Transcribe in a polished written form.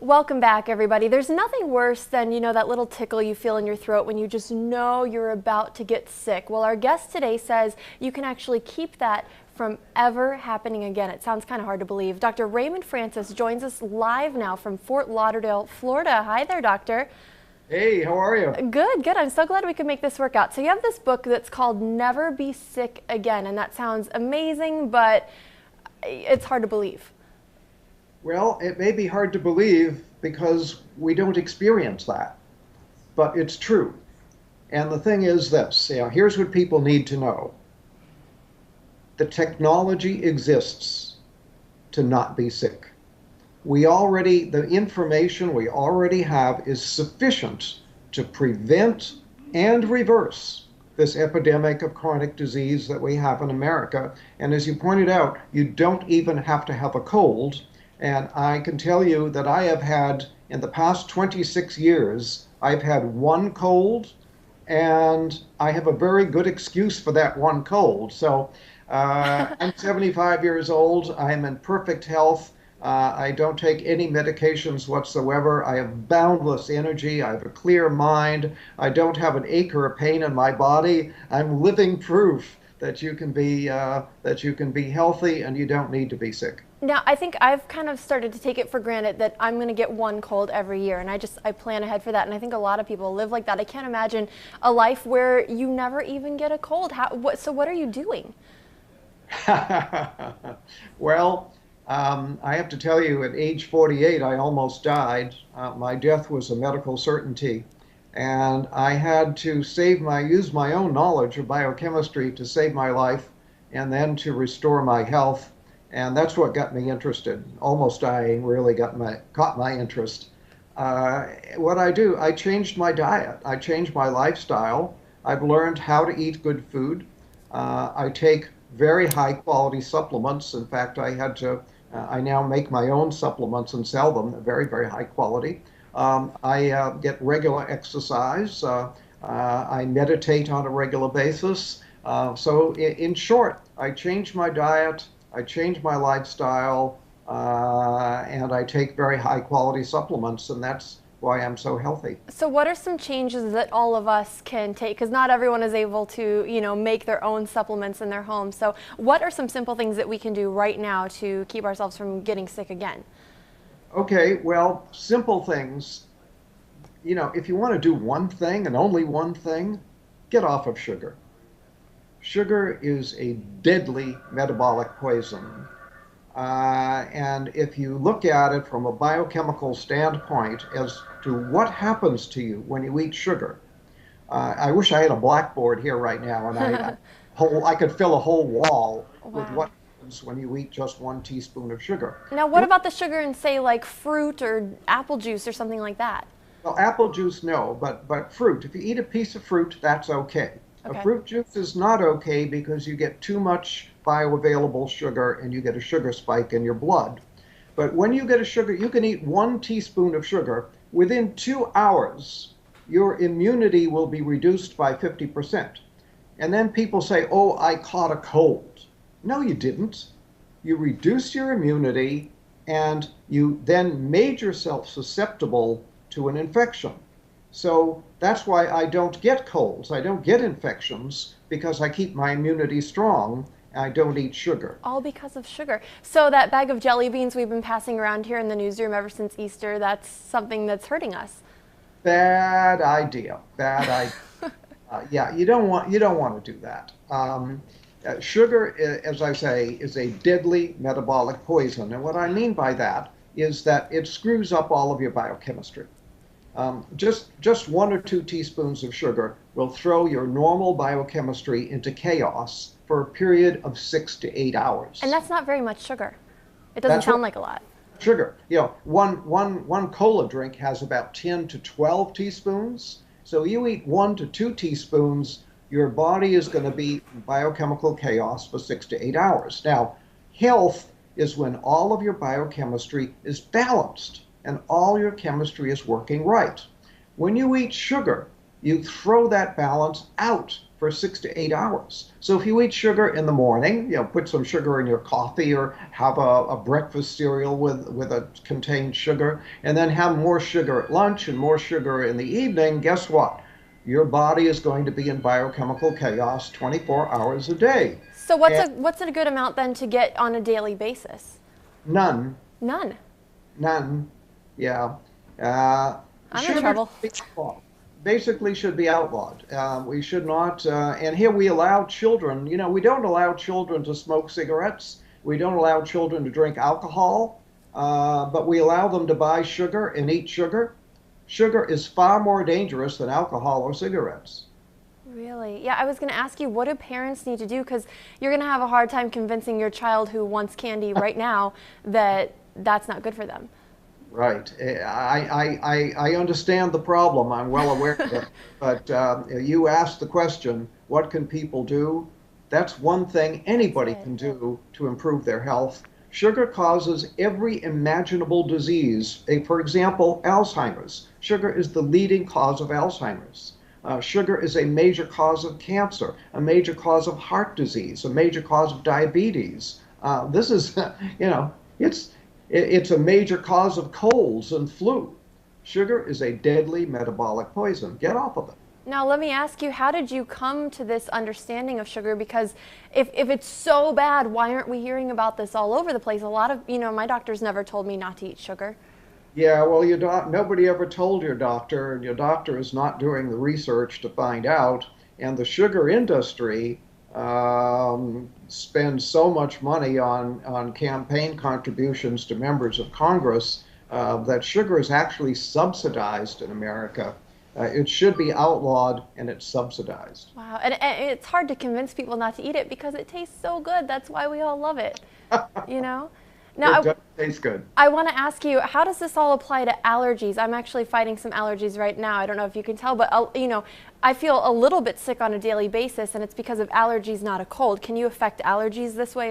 Welcome back, everybody. There's nothing worse than, that little tickle you feel in your throat when you just know you're about to get sick. Well, our guest today says you can actually keep that from ever happening again. It sounds kind of hard to believe. Dr. Raymond Francis joins us live now from Fort Lauderdale, Florida. Hi there, doctor. Hey, how are you? Good, good. I'm so glad we could make this work out. So you have this book that's called Never Be Sick Again, and that sounds amazing, but it's hard to believe. Well, it may be hard to believe because we don't experience that, but it's true. And the thing is this, here's what people need to know. The technology exists to not be sick. The information we already have is sufficient to prevent and reverse this epidemic of chronic disease that we have in America. And as you pointed out, you don't even have to have a cold. And I can tell you that I have had, in the past 26 years, I've had one cold, and I have a very good excuse for that one cold. So I'm 75 years old. I am in perfect health. I don't take any medications whatsoever. I have boundless energy. I have a clear mind. I don't have an ache or a pain in my body. I'm living proof that you can be healthy and you don't need to be sick. Now, I think I've kind of started to take it for granted that I'm going to get one cold every year, and I plan ahead for that, and I think a lot of people live like that. I can't imagine a life where you never even get a cold. So what are you doing? Well, I have to tell you, at age 48, I almost died. My death was a medical certainty, and I had to use my own knowledge of biochemistry to save my life and then to restore my health. And that's what got me interested. Almost dying really caught my interest. What I do, I changed my diet. I changed my lifestyle. I've learned how to eat good food. I take very high quality supplements. In fact, I now make my own supplements and sell them, very, very high quality. I get regular exercise. I meditate on a regular basis. So in short, I changed my diet. I change my lifestyle, and I take very high quality supplements, and that's why I'm so healthy. So what are some changes that all of us can take? Because not everyone is able to, make their own supplements in their home. So what are some simple things that we can do right now to keep ourselves from getting sick again? Okay, well, simple things. If you want to do one thing and only one thing, get off of sugar. Sugar is a deadly metabolic poison. And if you look at it from a biochemical standpoint as to what happens to you when you eat sugar, I wish I had a blackboard here right now and I could fill a whole wall with what happens when you eat just 1 teaspoon of sugar. Now, what about the sugar in, say, like fruit or apple juice or something like that? Well, apple juice, no, but fruit. If you eat a piece of fruit, that's okay. Okay. A fruit juice is not okay because you get too much bioavailable sugar and you get a sugar spike in your blood. But when you get a sugar, you can eat 1 teaspoon of sugar. Within 2 hours, your immunity will be reduced by 50%. And then people say, oh, I caught a cold. No, you didn't. You reduced your immunity and you then made yourself susceptible to an infection. So that's why I don't get colds. I don't get infections because I keep my immunity strong. I don't eat sugar. All because of sugar. So that bag of jelly beans we've been passing around here in the newsroom ever since Easter, that's something that's hurting us. Bad idea. Bad idea. Yeah, you don't want to do that. Sugar, as I say, is a deadly metabolic poison. And what I mean by that is that it screws up all of your biochemistry. Just 1 or 2 teaspoons of sugar will throw your normal biochemistry into chaos for a period of 6 to 8 hours. And that's not very much sugar. It doesn't sound like a lot. Sugar. One cola drink has about 10 to 12 teaspoons. So you eat 1 to 2 teaspoons, your body is going to be in biochemical chaos for 6 to 8 hours. Now, health is when all of your biochemistry is balanced and all your chemistry is working right. When you eat sugar, you throw that balance out for 6 to 8 hours. So if you eat sugar in the morning, put some sugar in your coffee or have a breakfast cereal with a contained sugar, and then have more sugar at lunch and more sugar in the evening, guess what? Your body is going to be in biochemical chaos 24 hours a day. So And what's a good amount then to get on a daily basis? none, None. none, yeah. Uh, I'm in Sugar trouble. should be outlawed. Basically should be outlawed. We should not, and here we allow children, we don't allow children to smoke cigarettes. We don't allow children to drink alcohol, but we allow them to buy sugar and eat sugar. Sugar is far more dangerous than alcohol or cigarettes. Really? Yeah, I was going to ask you, what do parents need to do? Because you're going to have a hard time convincing your child who wants candy right now that that's not good for them. Right. I understand the problem. I'm well aware of it. But you asked the question, what can people do? That's one thing anybody can do to improve their health. Sugar causes every imaginable disease. For example, Alzheimer's. Sugar is the leading cause of Alzheimer's. Sugar is a major cause of cancer, a major cause of heart disease, a major cause of diabetes. This is, it's a major cause of colds and flu. Sugar is a deadly metabolic poison. Get off of it. Now, let me ask you, how did you come to this understanding of sugar? Because if it's so bad, why aren't we hearing about this all over the place? A lot of, my doctors never told me not to eat sugar. Yeah, well, nobody ever told your doctor, and your doctor is not doing the research to find out. And the sugar industry spends so much money on campaign contributions to members of Congress that sugar is actually subsidized in America. It should be outlawed, and it's subsidized. Wow, and it's hard to convince people not to eat it because it tastes so good. That's why we all love it, Now, It does taste good. I want to ask you, how does this all apply to allergies? I'm actually fighting some allergies right now. I don't know if you can tell, but I feel a little bit sick on a daily basis, and it's because of allergies, not a cold. Can you affect allergies this way?